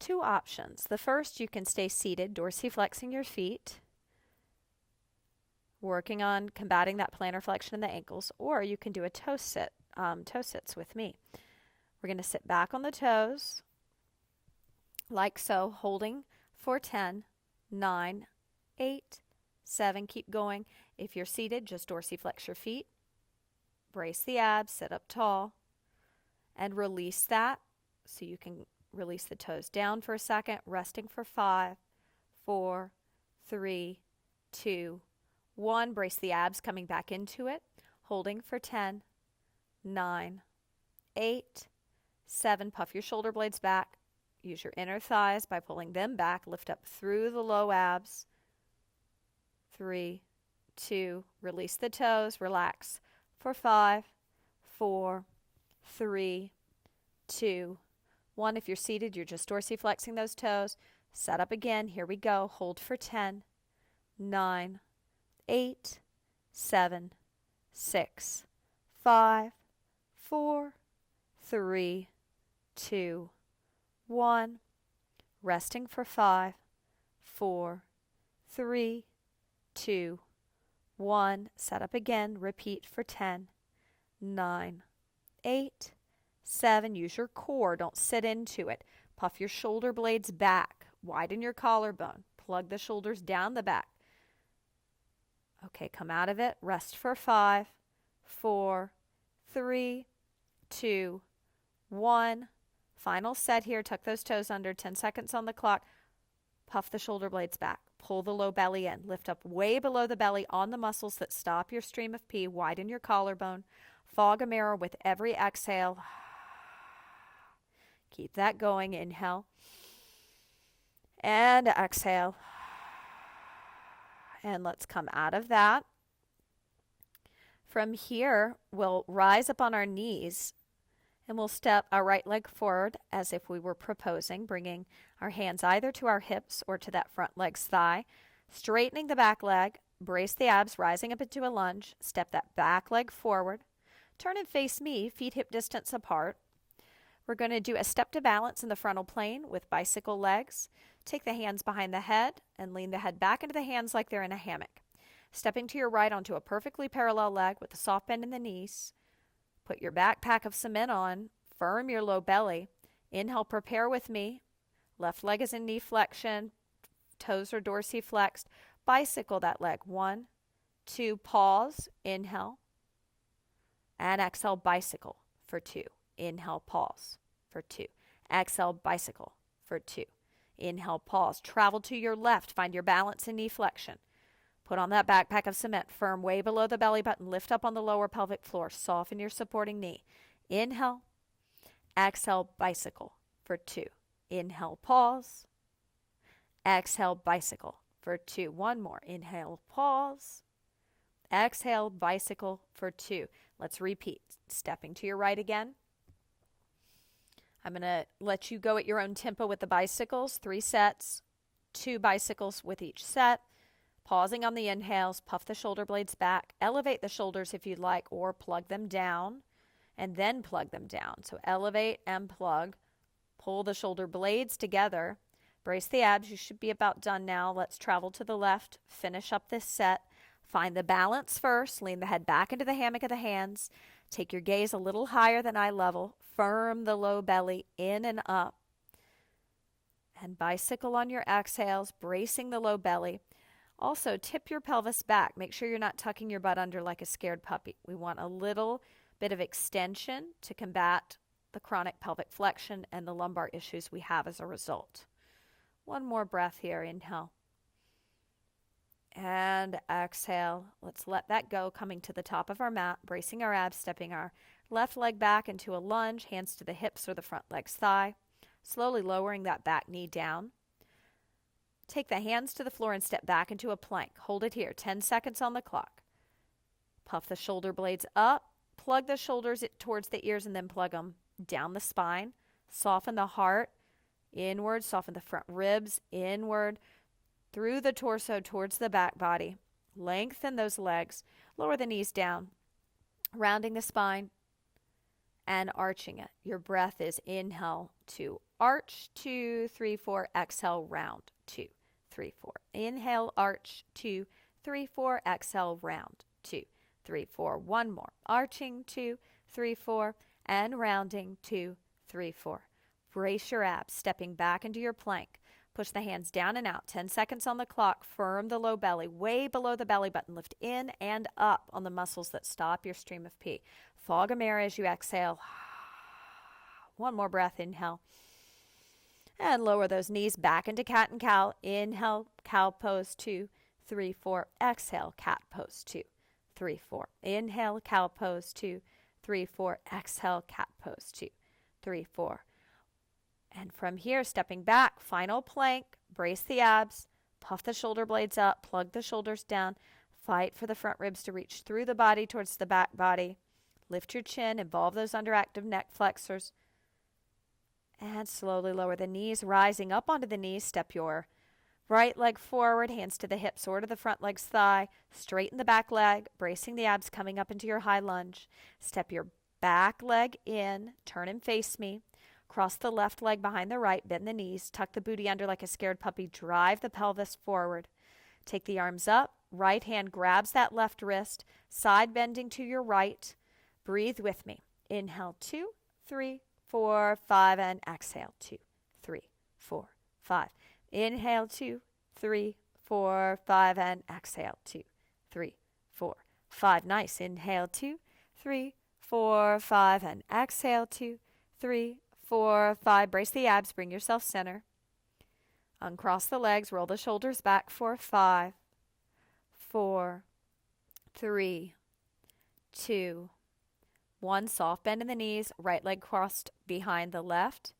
Two options. The first, you can stay seated, dorsiflexing your feet, working on combating that plantar flexion in the ankles, or you can do a toe sits with me. We're going to sit back on the toes, like so, holding for 10, 9, 8, 7, keep going. If you're seated, just dorsiflex your feet, brace the abs, sit up tall, and release that so you can release the toes down for a second, resting for 5, 4, 3, 2, 1. Brace the abs, coming back into it, holding for 10, 9, 8, 7. Puff your shoulder blades back. Use your inner thighs by pulling them back. Lift up through the low abs. 3, 2. Release the toes. Relax for 5, 4, 3, 2, 1. If you're seated, you're just dorsiflexing those toes. Set up again. Here we go. Hold for 10, 9, 8, 7, 6, 5, 4, 3, 2, 1. Resting for 5, 4, 3, 2, 1. Set up again. Repeat for 10, 9, 8, 7. Use your core. Don't sit into it. Puff your shoulder blades back. Widen your collarbone. Plug the shoulders down the back. Okay, come out of it. Rest for 5, 4, 3, 2, 1. Final set here. Tuck those toes under. 10 seconds on the clock. Puff the shoulder blades back. Pull the low belly in. Lift up way below the belly on the muscles that stop your stream of pee. Widen your collarbone. Fog a mirror with every exhale. Keep that going. Inhale. And exhale. And let's come out of that. From here, we'll rise up on our knees and we'll step our right leg forward as if we were proposing, bringing our hands either to our hips or to that front leg's thigh. Straightening the back leg, brace the abs, rising up into a lunge. Step that back leg forward. Turn and face me, feet hip distance apart. We're going to do a step to balance in the frontal plane with bicycle legs. Take the hands behind the head and lean the head back into the hands like they're in a hammock. Stepping to your right onto a perfectly parallel leg with a soft bend in the knees. Put your backpack of cement on. Firm your low belly. Inhale, prepare with me. Left leg is in knee flexion. Toes are dorsiflexed. Bicycle that leg. 1, 2, pause. Inhale. And exhale, bicycle for 2. Inhale, pause for 2. Exhale, bicycle for 2. Inhale, pause. Travel to your left. Find your balance in knee flexion. Put on that backpack of cement, firm way below the belly button. Lift up on the lower pelvic floor. Soften your supporting knee. Inhale. Exhale, bicycle for 2. Inhale, pause. Exhale, bicycle for 2. One more. Inhale, pause. Exhale, bicycle for 2. Let's repeat. Stepping to your right again. I'm going to let you go at your own tempo with the bicycles. 3 sets, 2 bicycles with each set. Pausing on the inhales, puff the shoulder blades back. Elevate the shoulders if you'd like, or plug them down and then plug them down. So elevate and plug. Pull the shoulder blades together. Brace the abs. You should be about done now. Let's travel to the left. Finish up this set. Find the balance first. Lean the head back into the hammock of the hands. Take your gaze a little higher than eye level. Firm the low belly in and up. And bicycle on your exhales, bracing the low belly. Also, tip your pelvis back. Make sure you're not tucking your butt under like a scared puppy. We want a little bit of extension to combat the chronic pelvic flexion and the lumbar issues we have as a result. One more breath here. Inhale. And exhale. Let's let that go, coming to the top of our mat, bracing our abs, stepping our left leg back into a lunge, hands to the hips or the front leg's thigh, slowly lowering that back knee down. Take the hands to the floor and step back into a plank. Hold it here, 10 seconds on the clock. Puff the shoulder blades up, plug the shoulders towards the ears and then plug them down the spine. Soften the heart inward, soften the front ribs inward, through the torso towards the back body. Lengthen those legs. Lower the knees down, rounding the spine and arching it. Your breath is inhale, 2, arch, 2, 3, 4, exhale, round, 2, 3, 4. Inhale, arch, 2, 3, 4, exhale, round, 2, 3, 4. One more. Arching, 2, 3, 4, and rounding, 2, 3, 4. Brace your abs, stepping back into your plank. Push the hands down and out. 10 seconds on the clock. Firm the low belly, way below the belly button. Lift in and up on the muscles that stop your stream of pee. Fog 'em air as you exhale. One more breath. Inhale. And lower those knees back into cat and cow. Inhale, cow pose, 2, 3, 4. Exhale, cat pose, 2, 3, 4. Inhale, cow pose, 2, 3, 4. Exhale, cat pose, 2, 3, 4. And from here, stepping back, final plank, brace the abs, puff the shoulder blades up, plug the shoulders down, fight for the front ribs to reach through the body towards the back body. Lift your chin, involve those underactive neck flexors, and slowly lower the knees, rising up onto the knees. Step your right leg forward, hands to the hips or to the front leg's thigh. Straighten the back leg, bracing the abs, coming up into your high lunge. Step your back leg in, turn and face me. Cross the left leg behind the right, bend the knees, tuck the booty under like a scared puppy, drive the pelvis forward. Take the arms up, right hand grabs that left wrist, side bending to your right. Breathe with me. Inhale, 2, 3, 4, 5, and exhale, 2, 3, 4, 5. Inhale, 2, 3, 4, 5, and exhale, 2, 3, 4, 5. Nice. Inhale, 2, 3, 4, 5, and exhale, 2, 3, 4, 5. Brace the abs, bring yourself center. Uncross the legs, roll the shoulders back for 5, 4, 3, 2, 1. Soft bend in the knees, right leg crossed behind the left.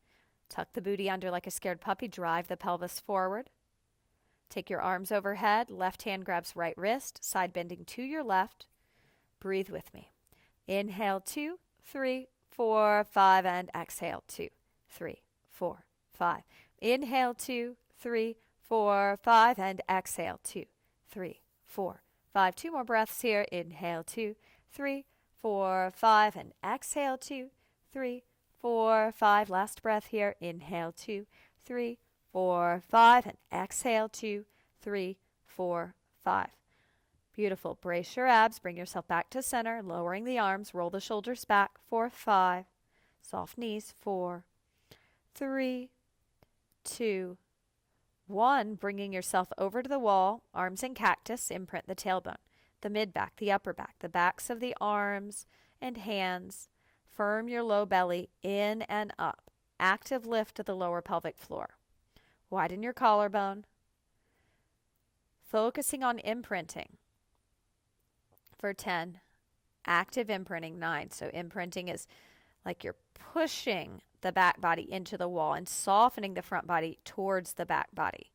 Tuck the booty under like a scared puppy, drive the pelvis forward. Take your arms overhead, left hand grabs right wrist, side bending to your left. Breathe with me. Inhale, 2, 3, 4, 5, and exhale, 2, 3, 4, 5. Inhale, 2, 3, 4, 5, and exhale, 2, 3, 4, 5. 2 more breaths here. Inhale, 2, 3, 4, 5, and exhale, 2, 3, 4, 5. Last breath here. Inhale, 2, 3, 4, 5, and exhale, 2, 3, 4, 5. Beautiful. Brace your abs. Bring yourself back to center, lowering the arms. Roll the shoulders back for 5. Soft knees. 4, 3, 2, 1. Bringing yourself over to the wall. Arms in cactus. Imprint the tailbone, the mid back, the upper back, the backs of the arms and hands. Firm your low belly in and up. Active lift to the lower pelvic floor. Widen your collarbone. Focusing on imprinting for 10. Active imprinting, 9. So imprinting is like you're pushing the back body into the wall and softening the front body towards the back body.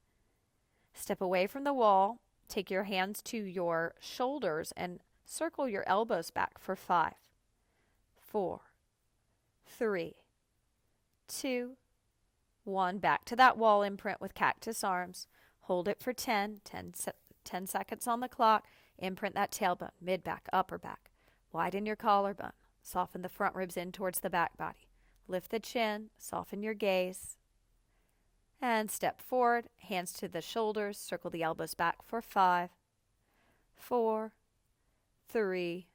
Step away from the wall. Take your hands to your shoulders and circle your elbows back for 5, 4, 3, 2, 1. Back to that wall imprint with cactus arms. Hold it for 10 seconds on the clock. Imprint that tailbone, mid back, upper back. Widen your collarbone. Soften the front ribs in towards the back body. Lift the chin. Soften your gaze. And step forward. Hands to the shoulders. Circle the elbows back for 5, 4, 3,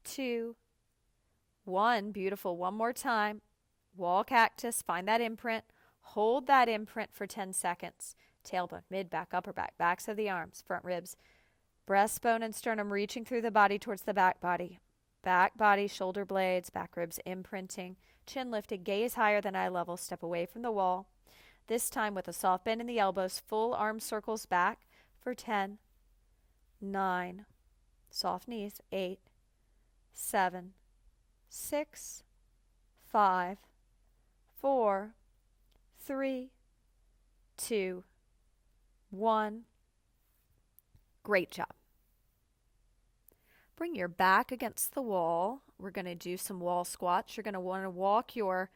2, 1. Beautiful. One more time. Wall cactus. Find that imprint. Hold that imprint for 10 seconds. Tailbone, mid back, upper back, backs of the arms, front ribs, breastbone and sternum reaching through the body towards the back body. Back body, shoulder blades, back ribs imprinting, chin lifted, gaze higher than eye level, step away from the wall. This time with a soft bend in the elbows, full arm circles back for 10, 9, soft knees, 8, 7, 6, 5, 4, 3, 2, 1. Great job. Bring your back against the wall. We're going to do some wall squats. You're going to want to walk your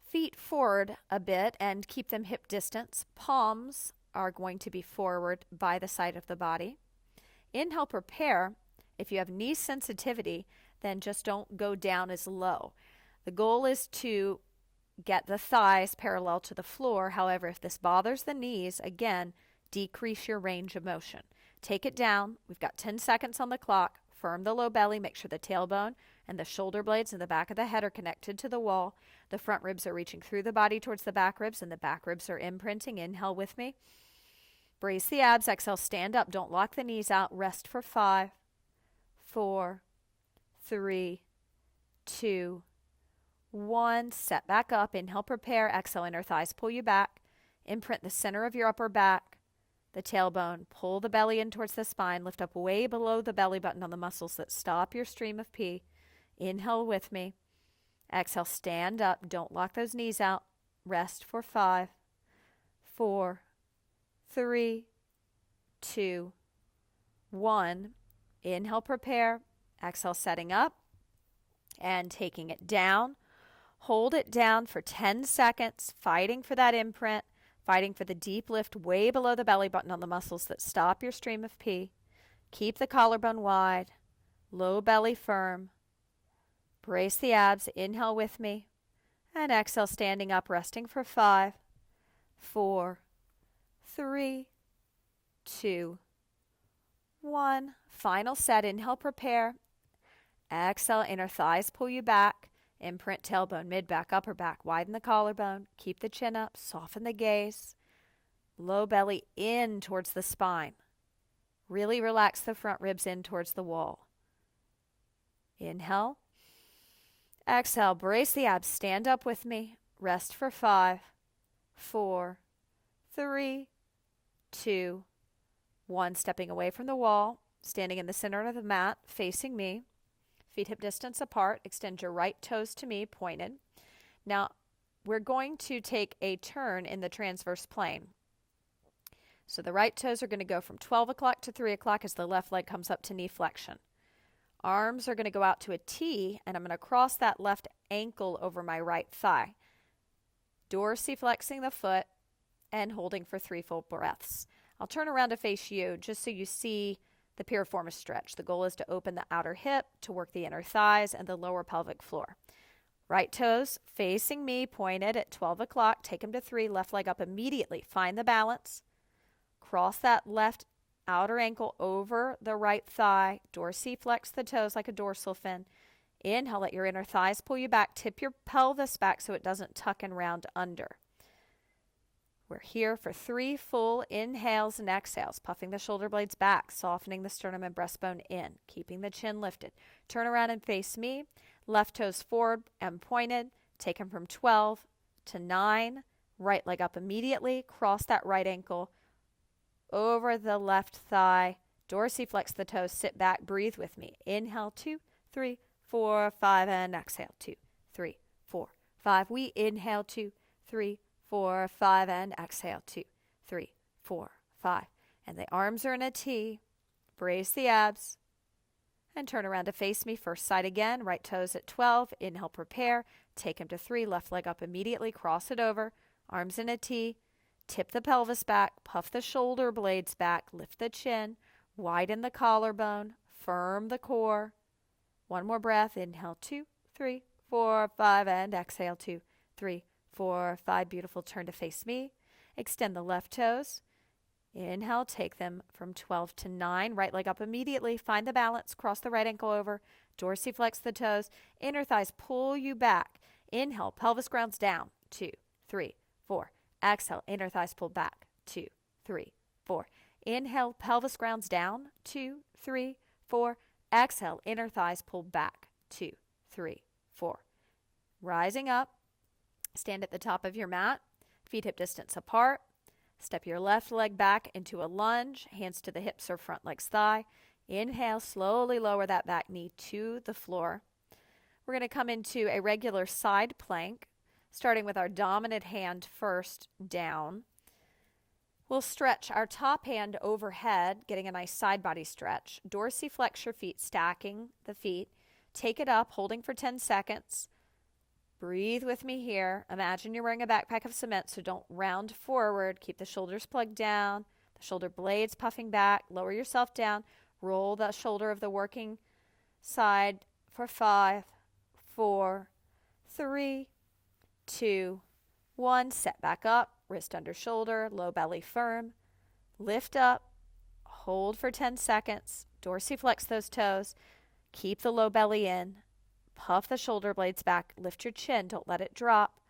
feet forward a bit and keep them hip distance. Palms are going to be forward by the side of the body. Inhale, prepare. If you have knee sensitivity, then just don't go down as low. The goal is to get the thighs parallel to the floor. However, if this bothers the knees, again, decrease your range of motion. Take it down. We've got 10 seconds on the clock. Firm the low belly. Make sure the tailbone and the shoulder blades in the back of the head are connected to the wall. The front ribs are reaching through the body towards the back ribs, and the back ribs are imprinting. Inhale with me. Brace the abs. Exhale, stand up. Don't lock the knees out. Rest for 5, 4, 3, 2, 1. Set back up. Inhale, prepare. Exhale, inner thighs pull you back. Imprint the center of your upper back, the tailbone. Pull the belly in towards the spine. Lift up way below the belly button on the muscles that stop your stream of pee. Inhale with me. Exhale, stand up. Don't lock those knees out. Rest for 5, 4, 3, 2, 1. Inhale, prepare. Exhale, setting up and taking it down. Hold it down for 10 seconds, fighting for that imprint, fighting for the deep lift way below the belly button on the muscles that stop your stream of pee. Keep the collarbone wide, low belly firm. Brace the abs. Inhale with me. And exhale, standing up, resting for 5, 4, 3, 2, 1. Final set. Inhale, prepare. Exhale, inner thighs pull you back. Imprint tailbone, mid back, upper back. Widen the collarbone. Keep the chin up. Soften the gaze. Low belly in towards the spine. Really relax the front ribs in towards the wall. Inhale. Exhale. Brace the abs. Stand up with me. Rest for 5, 4, 3, 2, 1. Stepping away from the wall. Standing in the center of the mat, facing me. Feet hip distance apart. Extend your right toes to me, pointed. Now, we're going to take a turn in the transverse plane. So the right toes are going to go from 12 o'clock to 3 o'clock as the left leg comes up to knee flexion. Arms are going to go out to a T, and I'm going to cross that left ankle over my right thigh. Dorsiflexing the foot and holding for 3 full breaths. I'll turn around to face you just so you see the Piriformis Stretch. The goal is to open the outer hip, to work the inner thighs and the lower pelvic floor. Right toes facing me, pointed at 12 o'clock. Take them to 3. Left leg up immediately. Find the balance. Cross that left outer ankle over the right thigh. Dorsiflex the toes like a dorsal fin. Inhale, let your inner thighs pull you back. Tip your pelvis back so it doesn't tuck and round under. We're here for 3 full inhales and exhales, puffing the shoulder blades back, softening the sternum and breastbone in, keeping the chin lifted. Turn around and face me. Left toes forward and pointed. Take them from 12 to 9. Right leg up immediately. Cross that right ankle over the left thigh. Dorsiflex the toes. Sit back. Breathe with me. Inhale, 2, 3, 4, 5, and exhale, 2, 3, 4, 5. We inhale, 2, 3, 4, 5, and exhale, 2, 3, 4, 5. And the arms are in a T. Brace the abs. And turn around to face me. First side again. Right toes at 12. Inhale, prepare. Take them to 3. Left leg up immediately. Cross it over. Arms in a T. Tip the pelvis back. Puff the shoulder blades back. Lift the chin. Widen the collarbone. Firm the core. One more breath. Inhale, 2, 3, 4, 5, and exhale, 2, 3, 4, 5. Beautiful. Turn to face me. Extend the left toes. Inhale, take them from 12 to 9. Right leg up immediately. Find the balance. Cross the right ankle over. Dorsiflex the toes. Inner thighs pull you back. Inhale, pelvis grounds down. 2, 3, 4. Exhale, inner thighs pull back. 2, 3, 4. Inhale, pelvis grounds down. 2, 3, 4. Exhale, inner thighs pull back. 2, 3, 4. Rising up. Stand at the top of your mat. Feet hip distance apart. Step your left leg back into a lunge. Hands to the hips or front leg's thigh. Inhale, slowly lower that back knee to the floor. We're going to come into a regular side plank, starting with our dominant hand first down. We'll stretch our top hand overhead, getting a nice side body stretch. Dorsiflex your feet, stacking the feet. Take it up, holding for 10 seconds. Breathe with me here. Imagine you're wearing a backpack of cement, so don't round forward. Keep the shoulders plugged down, the shoulder blades puffing back. Lower yourself down. Roll the shoulder of the working side for 5, 4, 3, 2, 1. Set back up, wrist under shoulder, low belly firm. Lift up, hold for 10 seconds, dorsiflex those toes, keep the low belly in, puff the shoulder blades back, lift your chin, don't let it drop.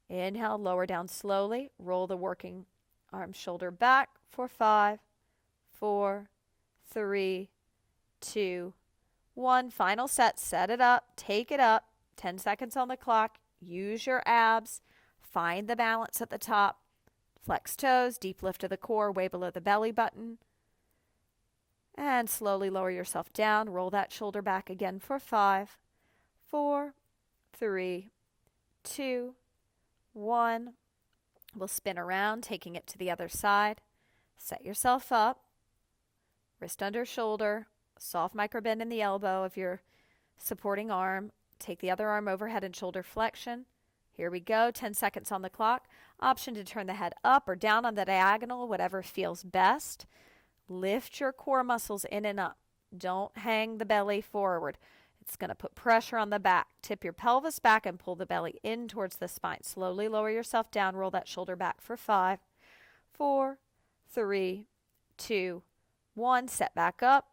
Inhale, lower down slowly, roll the working arm shoulder back for 5, 4, 3, 2, 1. Final set, set it up, take it up, 10 seconds on the clock, use your abs, find the balance at the top, flex toes, deep lift of the core, way below the belly button, and slowly lower yourself down, roll that shoulder back again for 5, 4, 3, 2, 1. We'll spin around, taking it to the other side. Set yourself up, wrist under shoulder, soft micro bend in the elbow of your supporting arm. Take the other arm overhead and shoulder flexion. Here we go, 10 seconds on the clock. Option to turn the head up or down on the diagonal, whatever feels best. Lift your core muscles in and up. Don't hang the belly forward. It's going to put pressure on the back. Tip your pelvis back and pull the belly in towards the spine. Slowly lower yourself down. Roll that shoulder back for 5, 4, 3, 2, 1. Set back up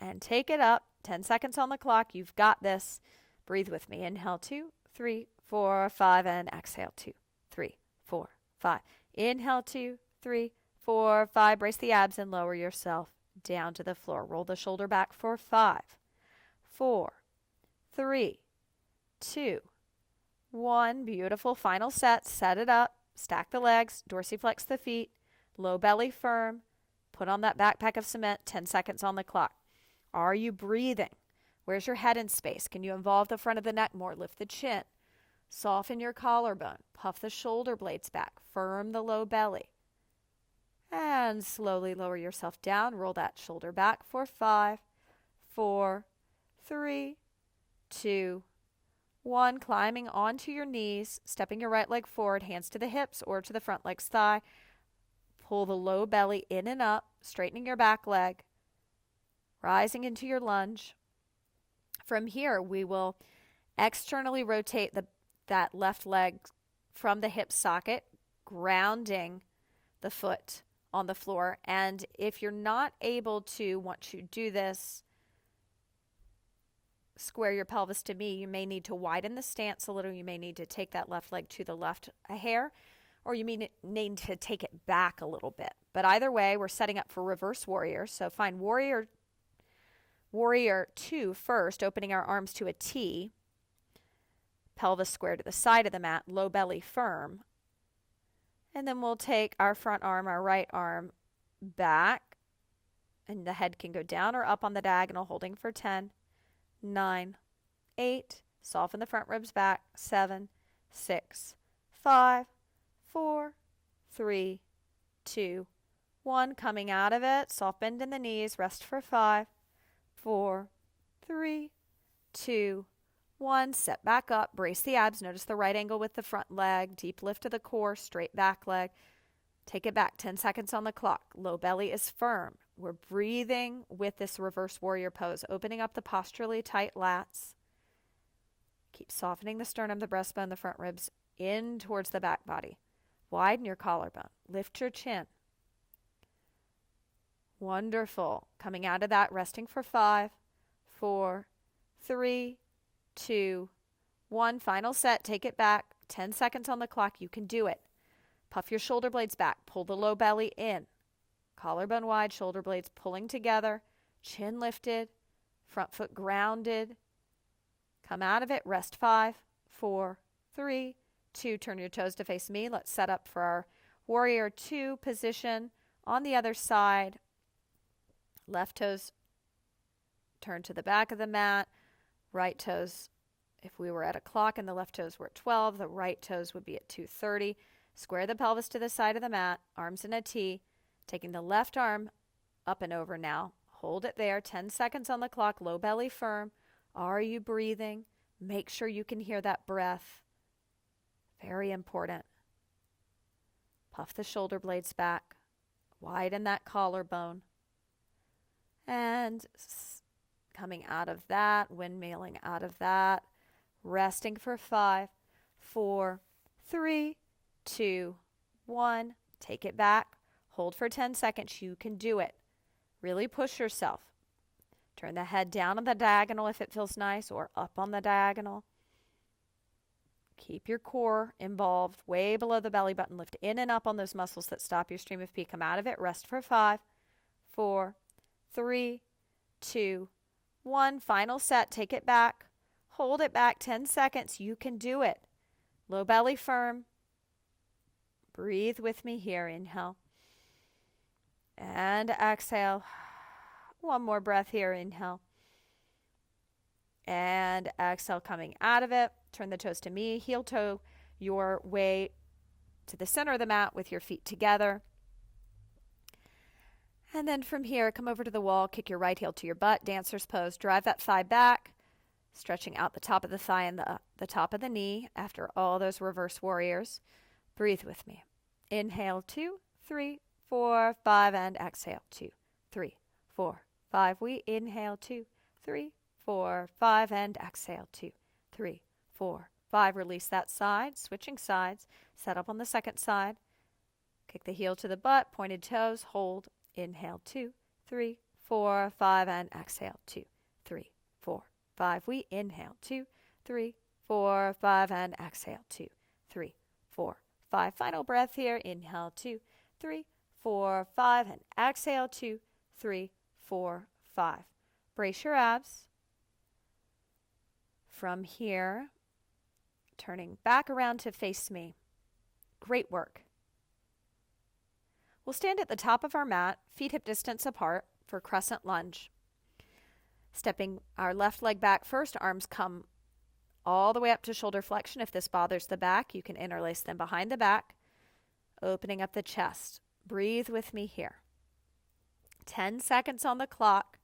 and take it up. 10 seconds on the clock. You've got this. Breathe with me. Inhale, 2, 3, 4, 5, and exhale, 2, 3, 4, 5. Inhale, 2, 3, 4, 5. Brace the abs and lower yourself down to the floor. Roll the shoulder back for 5, 4, 3, 2, 1. Beautiful. Final set. Set it up. Stack the legs. Dorsiflex the feet. Low belly firm. Put on that backpack of cement. 10 seconds on the clock. Are you breathing? Where's your head in space? Can you involve the front of the neck more? Lift the chin. Soften your collarbone. Puff the shoulder blades back. Firm the low belly. And slowly lower yourself down. Roll that shoulder back for 5, 4, 3, 2, 1. Climbing onto your knees. Stepping your right leg forward. Hands to the hips or to the front leg's thigh. Pull the low belly in and up. Straightening your back leg. Rising into your lunge. From here, we will externally rotate that left leg from the hip socket, grounding the foot on the floor. And if you're not able to, once you do this, square your pelvis to me, you may need to widen the stance a little. You may need to take that left leg to the left a hair, or you may need to take it back a little bit. But either way, we're setting up for reverse warrior. So find warrior 2 first, opening our arms to a T. Pelvis square to the side of the mat, low belly firm. And then we'll take our front arm, our right arm back, and the head can go down or up on the diagonal, holding for 10, 9, 8. Soften the front ribs back. 7, 6, 5, 4, 3, 2, 1. Coming out of it, soft bend in the knees. Rest for 5, 4, 3, 2, 1. Set back up. Brace the abs. Notice the right angle with the front leg. Deep lift of the core. Straight back leg. Take it back. 10 seconds on the clock. Low belly is firm. We're breathing with this reverse warrior pose. Opening up the posturally tight lats. Keep softening the sternum, the breastbone, the front ribs in towards the back body. Widen your collarbone. Lift your chin. Wonderful. Coming out of that, resting for 5, 4, 3, 2, 1. Final set. Take it back. 10 seconds on the clock. You can do it. Puff your shoulder blades back. Pull the low belly in. Collarbone wide, shoulder blades pulling together. Chin lifted. Front foot grounded. Come out of it. Rest 5, 4, 3, 2. Turn your toes to face me. Let's set up for our warrior 2 position on the other side. Left toes turn to the back of the mat. Right toes, if we were at a clock and the left toes were at 12, the right toes would be at 2:30. Square the pelvis to the side of the mat, arms in a T. Taking the left arm up and over now. Hold it there. 10 seconds on the clock. Low belly firm. Are you breathing? Make sure you can hear that breath. Very important. Puff the shoulder blades back. Widen that collarbone. And coming out of that, windmilling out of that, resting for 5, 4, 3, 2, 1. Take it back. Hold for 10 seconds. You can do it. Really push yourself. Turn the head down on the diagonal if it feels nice, or up on the diagonal. Keep your core involved way below the belly button. Lift in and up on those muscles that stop your stream of pee. Come out of it. Rest for 5, 4, 3, 2, 1. Final set. Take it back. Hold it back 10 seconds. You can do it. Low belly firm. Breathe with me here. Inhale. And exhale. One more breath here. Inhale. And exhale, coming out of it. Turn the toes to me. Heel toe your way to the center of the mat with your feet together. And then from here, come over to the wall. Kick your right heel to your butt. Dancer's pose. Drive that thigh back. Stretching out the top of the thigh and the top of the knee after all those reverse warriors. Breathe with me. Inhale, 2, 3, 4, 5, and exhale, 2, 3, 4, 5. We inhale, 2, 3, 4, 5, and exhale, 2, 3, 4, 5. Release that side, switching sides. Set up on the second side. Kick the heel to the butt, pointed toes, hold. Inhale, 2, 3, 4, 5, and exhale, 2, 3, 4, 5. We inhale, 2, 3, 4, 5, and exhale, 2, 3, 4, 5. Final breath here. Inhale, 2, 3, 4, 5, and exhale, 2, 3, 4, 5. Brace your abs. From here, turning back around to face me. Great work. We'll stand at the top of our mat, feet hip distance apart for Crescent Lunge. Stepping our left leg back first, arms come all the way up to shoulder flexion. If this bothers the back, you can interlace them behind the back, opening up the chest. Breathe with me here. 10 seconds on the clock.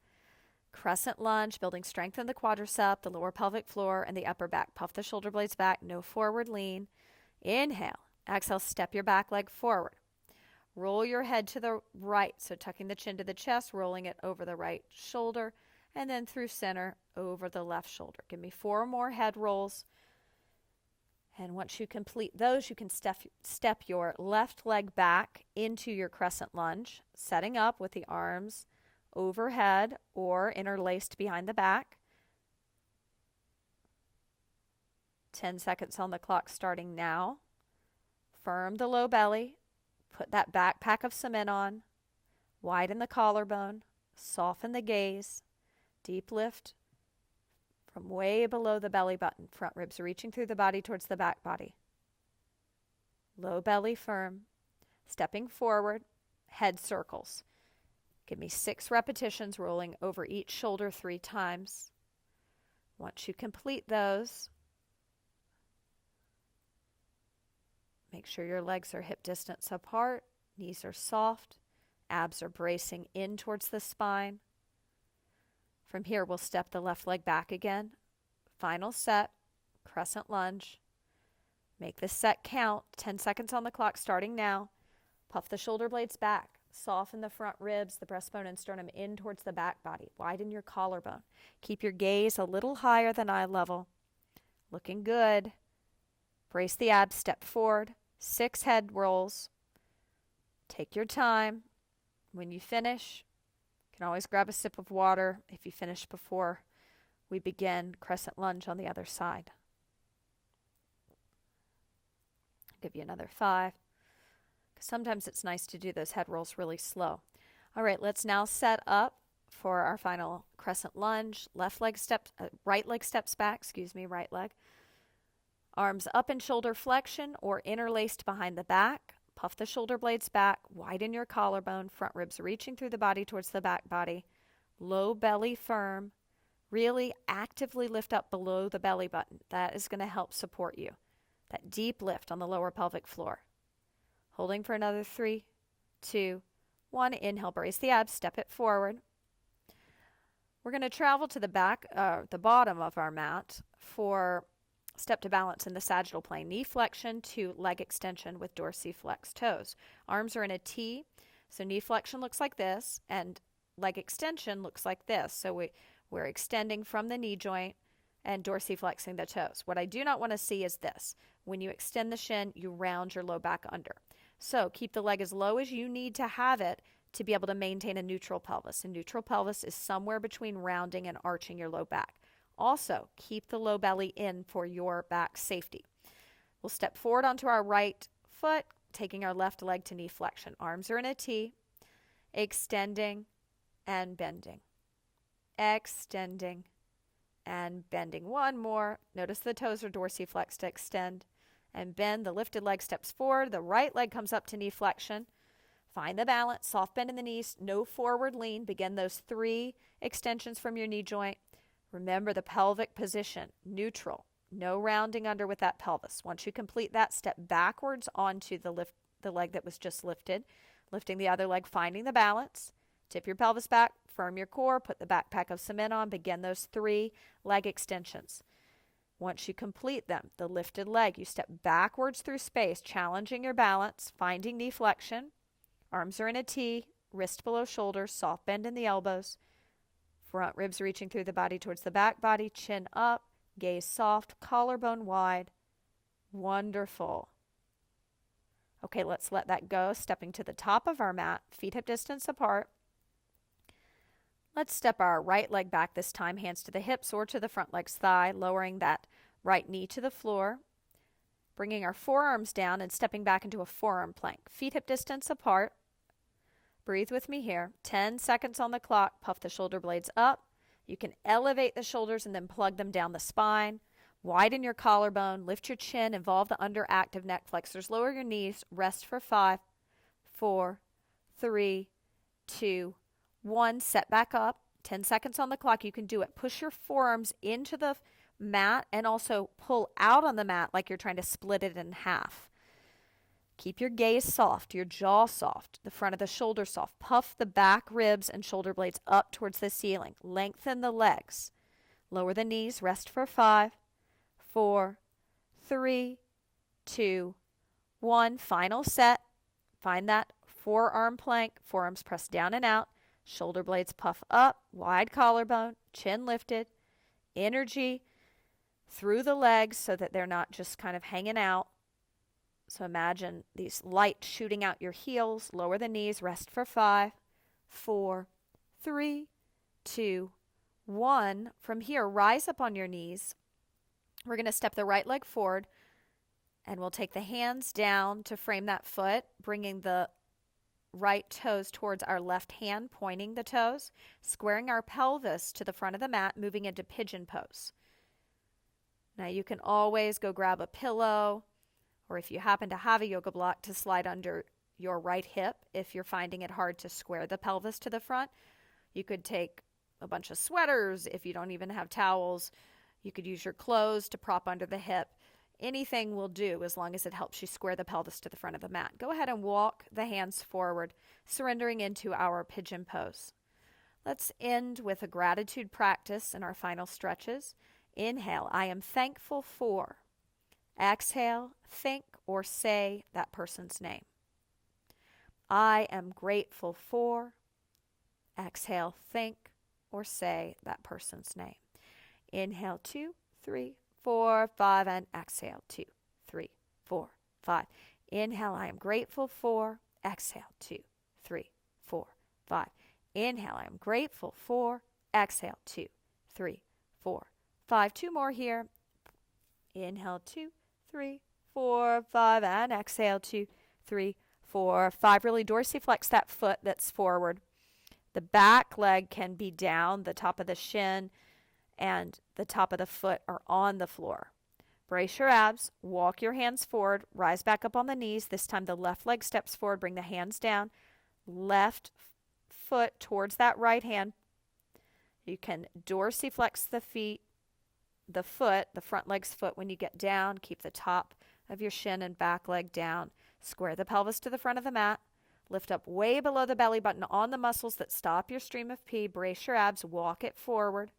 Crescent Lunge, building strength in the quadricep, the lower pelvic floor, and the upper back. Puff the shoulder blades back, no forward lean. Inhale. Exhale, step your back leg forward. Roll your head to the right, so tucking the chin to the chest, rolling it over the right shoulder, and then through center over the left shoulder. Give me 4 more head rolls. And once you complete those, you can step your left leg back into your Crescent Lunge, setting up with the arms overhead or interlaced behind the back. 10 seconds on the clock starting now. Firm the low belly. Put that backpack of cement on. Widen the collarbone. Soften the gaze. Deep lift from way below the belly button. Front ribs reaching through the body towards the back body. Low belly firm. Stepping forward. Head circles. Give me 6 repetitions, rolling over each shoulder 3 times. Once you complete those, make sure your legs are hip distance apart, knees are soft, abs are bracing in towards the spine. From here, we'll step the left leg back again. Final set, Crescent Lunge. Make this set count. 10 seconds on the clock starting now. Puff the shoulder blades back. Soften the front ribs, the breastbone and sternum in towards the back body. Widen your collarbone. Keep your gaze a little higher than eye level. Looking good. Brace the abs, step forward. 6 head rolls. Take your time. When you finish, you can always grab a sip of water if you finish before we begin Crescent Lunge on the other side. I'll give you another 5. Sometimes it's nice to do those head rolls really slow. All right, let's now set up for our final Crescent Lunge. Right leg steps back, right leg. Arms up in shoulder flexion or interlaced behind the back. Puff the shoulder blades back, widen your collarbone, front ribs reaching through the body towards the back body. Low belly firm. Really actively lift up below the belly button. That is going to help support you. That deep lift on the lower pelvic floor. Holding for another 3, 2, 1. Inhale, brace the abs, step it forward. We're going to travel to the bottom of our mat for step to balance in the sagittal plane. Knee flexion to leg extension with dorsiflex toes. Arms are in a T, so knee flexion looks like this, and leg extension looks like this. So We're extending from the knee joint and dorsiflexing the toes. What I do not want to see is this. When you extend the shin, you round your low back under. So keep the leg as low as you need to have it to be able to maintain a neutral pelvis. A neutral pelvis is somewhere between rounding and arching your low back. Also, keep the low belly in for your back safety. We'll step forward onto our right foot, taking our left leg to knee flexion. Arms are in a T, extending and bending. Extending and bending. One more. Notice the toes are dorsiflexed to extend and bend. The lifted leg steps forward. The right leg comes up to knee flexion. Find the balance. Soft bend in the knees. No forward lean. Begin those 3 extensions from your knee joint. Remember the pelvic position. Neutral. No rounding under with that pelvis. Once you complete that, step backwards onto the leg that was just lifted. Lifting the other leg, finding the balance. Tip your pelvis back. Firm your core. Put the backpack of cement on. Begin those 3 leg extensions. Once you complete them, the lifted leg, you step backwards through space, challenging your balance, finding knee flexion. Arms are in a T, wrist below shoulders, soft bend in the elbows. Front ribs reaching through the body towards the back body, chin up, gaze soft, collarbone wide. Wonderful. Okay, let's let that go. Stepping to the top of our mat, feet hip distance apart. Let's step our right leg back this time, hands to the hips or to the front leg's thigh, lowering that right knee to the floor, bringing our forearms down and stepping back into a forearm plank. Feet hip distance apart. Breathe with me here. 10 seconds on the clock. Puff the shoulder blades up. You can elevate the shoulders and then plug them down the spine. Widen your collarbone. Lift your chin. Involve the underactive neck flexors. Lower your knees. Rest for 5, 4, 3, 2, 1. Set back up. 10 seconds on the clock. You can do it. Push your forearms into the mat and also pull out on the mat like you're trying to split it in half. Keep your gaze soft, your jaw soft, the front of the shoulder soft. Puff the back ribs and shoulder blades up towards the ceiling. Lengthen the legs. Lower the knees. Rest for 5, 4, 3, 2, 1. Final set. Find that forearm plank. Forearms press down and out. Shoulder blades puff up. Wide collarbone. Chin lifted. Energy through the legs so that they're not just kind of hanging out. So imagine these light shooting out your heels. Lower the knees. Rest for 5, 4, 3, 2, 1. From here, rise up on your knees. We're going to step the right leg forward, and we'll take the hands down to frame that foot, bringing the right toes towards our left hand, pointing the toes, squaring our pelvis to the front of the mat, moving into Pigeon Pose. Now you can always go grab a pillow, or if you happen to have a yoga block, to slide under your right hip if you're finding it hard to square the pelvis to the front. You could take a bunch of sweaters if you don't even have towels. You could use your clothes to prop under the hip. Anything will do as long as it helps you square the pelvis to the front of the mat. Go ahead and walk the hands forward, surrendering into our Pigeon Pose. Let's end with a gratitude practice in our final stretches. Inhale, I am thankful for. Exhale, think or say that person's name. I am grateful for. Exhale, think or say that person's name. Inhale, 2, 3, 4, 5, and exhale, 2, 3, 4, 5. Inhale, I am grateful for. Exhale, 2, 3, 4, 5. Inhale, I am grateful for. Exhale, 2, 3, 4, 5. 2 more here. Inhale, 2, 3, 4, 5, and exhale, 2, 3, 4, 5. Really dorsiflex that foot that's forward. The back leg can be down, the top of the shin and the top of the foot are on the floor. Brace your abs, walk your hands forward, rise back up on the knees. This time the left leg steps forward, bring the hands down, left foot towards that right hand. You can dorsiflex the feet, the foot, the front leg's foot when you get down. Keep the top of your shin and back leg down. Square the pelvis to the front of the mat. Lift up way below the belly button on the muscles that stop your stream of pee. Brace your abs, walk it forward.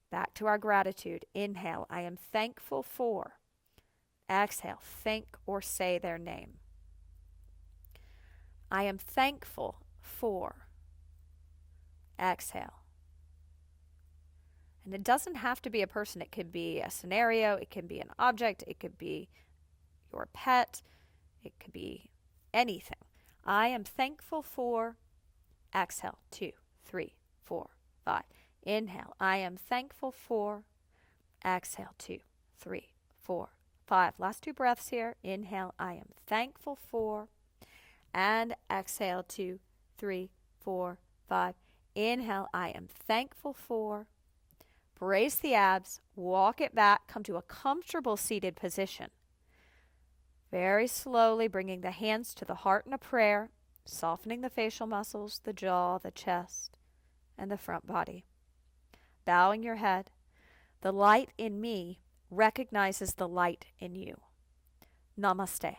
Back to our gratitude. Inhale, I am thankful for. Exhale, think or say their name. I am thankful for. Exhale, And it doesn't have to be a person. It could be a scenario. It can be an object. It could be your pet. It could be anything. I am thankful for. Exhale, 2, 3, 4, 5. Inhale, I am thankful for. Exhale, 2, 3, 4, 5. Last 2 breaths here. Inhale, I am thankful for. And exhale, 2, 3, 4, 5. Inhale, I am thankful for. Brace the abs, walk it back, come to a comfortable seated position. Very slowly bringing the hands to the heart in a prayer, softening the facial muscles, the jaw, the chest, and the front body. Bowing your head. The light in me recognizes the light in you. Namaste.